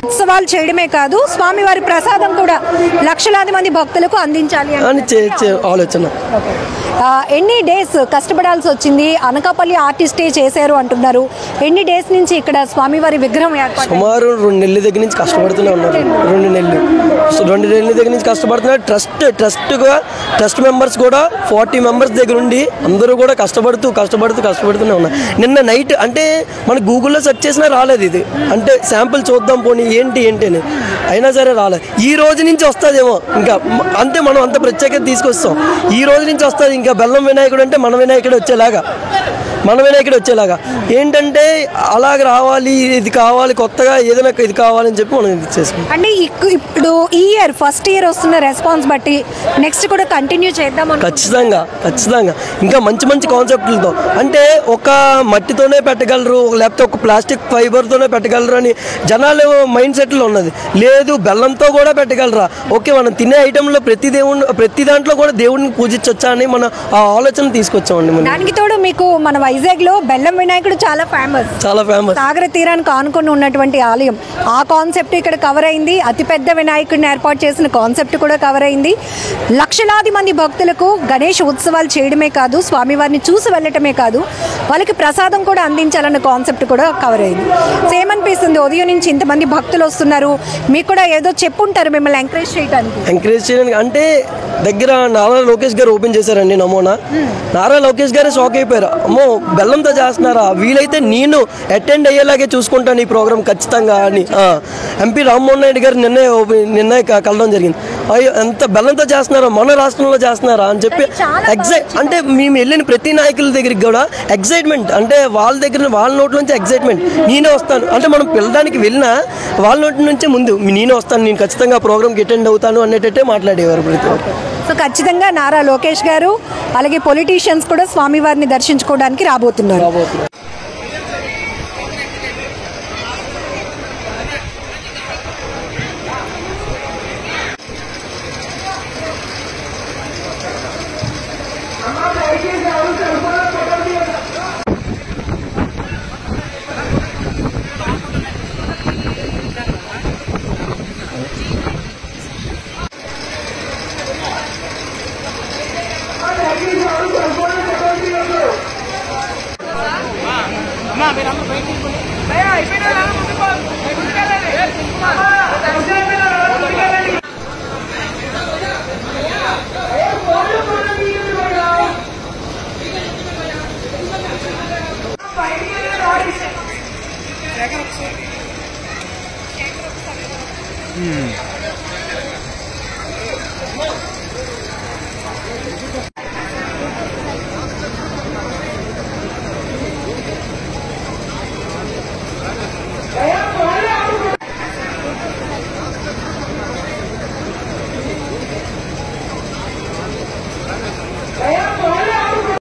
ఉత్సవాలు చేయడమే కాదు స్వామివారి ప్రసాదం కూడా లక్షలాది మంది భక్తులకు అందించాలి అని ఆలోచన. ఎన్ని డేస్ కష్టపడాల్సి వచ్చింది? అనకాపల్లి ఆర్టిస్టే చేశారు అంటున్నారు. ఎన్ని డేస్ నుంచి ఇక్కడ స్వామివారి విగ్రహం ఏర్పాటు? సుమారు 2 నెలల దగ్గర నుంచి కష్టపడుతూనే ఉన్నారు. 2 నెలల దగ్గర నుంచి కష్టపడుతున్నారు. ట్రస్ట్ మెంబర్స్ కూడా 40 మెంబర్స్ దగ్గర ఉండి అందరూ కూడా కష్టపడుతూనే ఉన్నారు. నిన్న నైట్ అంటే మన గూగుల్లో సెర్చ్ చేసినా రాలేదు ఇది. అంటే శాంపుల్ చూద్దాం పోనీ ఏంటి అని అయినా సరే రాలేదు. ఈ రోజు నుంచి వస్తుందేమో ఇంకా అంతే. మనం అంత ప్రత్యేకత తీసుకొస్తాం. ఈ రోజు నుంచి వస్తుంది. ఇంకా బెల్లం వినాయకుడు అంటే మన వినాయకుడు వచ్చేలాగా ఏంటంటే అలాగ రావాలి, ఇది కావాలి, కొత్తగా ఏదైనా ఇది కావాలని చెప్పి మనం ఇది చేసుకుంటాం. అంటే ఇప్పుడు ఈ ఇయర్ ఫస్ట్ ఇయర్ వస్తున్న రెస్పాన్స్ బట్టి నెక్స్ట్ కూడా కంటిన్యూ చేద్దాం. ఖచ్చితంగా ఇంకా మంచి కాన్సెప్ట్లతో అంటే ఒక మట్టితోనే పెట్టగలరు లేకపోతే ఒక ప్లాస్టిక్ ఫైబర్తోనే పెట్టగలరు అని జనాలు మైండ్ సెట్లో ఉన్నది. లేదు బెల్లంతో కూడా పెట్టగలరా? ఓకే, మనం తినే ఐటెంలో ప్రతి దాంట్లో కూడా దేవుడిని పూజించొచ్చా అని మనం ఆ ఆలోచన తీసుకొచ్చామండి. దానికి తోడు మీకు మన వైజాగ్ లో బెల్లం వినాయకుడు చాలా ఫేమస్. సాగర తీరానికి ఆనుకొని ఉన్నటువంటి ఆలయం. ఆ కాన్సెప్ట్ ఇక్కడ కవర్ అయింది. అతిపెద్ద వినాయకుడిని ఏర్పాటు చేసిన కాన్సెప్ట్ కూడా కవర్ అయింది. లక్షలాది మంది భక్తులకు గణేష్ ఉత్సవాలు చేయడమే కాదు, స్వామివారిని చూసి వెళ్ళటమే కాదు, వాళ్ళకి ప్రసాదం కూడా అందించాలన్న కాన్సెప్ట్ కూడా కవర్ అయింది. సేమ్ అనిపిస్తుంది. ఉదయం నుంచి ఇంతమంది భక్తులు వస్తున్నారు. మీకు కూడా ఏదో చెప్పుంటారు మిమ్మల్ని ఎంకరేజ్ చేయడానికి. అంటే దగ్గర నారా లోకేష్ గారు ఓపెన్ చేశారండి నమూనా. నారా లోకేష్ గారే షాక్ అయిపోయారు. అమ్మో బెల్లంతో చేస్తున్నారా? వీలైతే నేను అటెండ్ అయ్యేలాగే చూసుకుంటాను ఈ ప్రోగ్రామ్ ఖచ్చితంగా అని ఎంపీ రామ్మోహన్ నాయుడు గారు నిన్న కలవడం జరిగింది. అయ్యో ఎంత బెల్లంతో చేస్తున్నారా, మన రాష్ట్రంలో చేస్తున్నారా అని చెప్పి అంటే మేము వెళ్ళిన ప్రతి నాయకుల దగ్గరికి కూడా ఎగ్జైట్మెంట్. అంటే వాళ్ళ నోటి నుంచి ఎగ్జైట్మెంట్. నేనే వస్తాను అంటే మనం పిల్లడానికి వెళ్ళినా వాళ్ళ నోటి నుంచే ముందు నేనే వస్తాను, నేను ఖచ్చితంగా ప్రోగ్రామ్కి అటెండ్ అవుతాను అనేటట్టే మాట్లాడేవారు ప్రతి ఒక్కరు. సో ఖచ్చితంగా నారా లోకేష్ గారు అలాగే పొలిటీషియన్స్ కూడా స్వామివారిని దర్శించుకోవడానికి రాబోతున్నారు.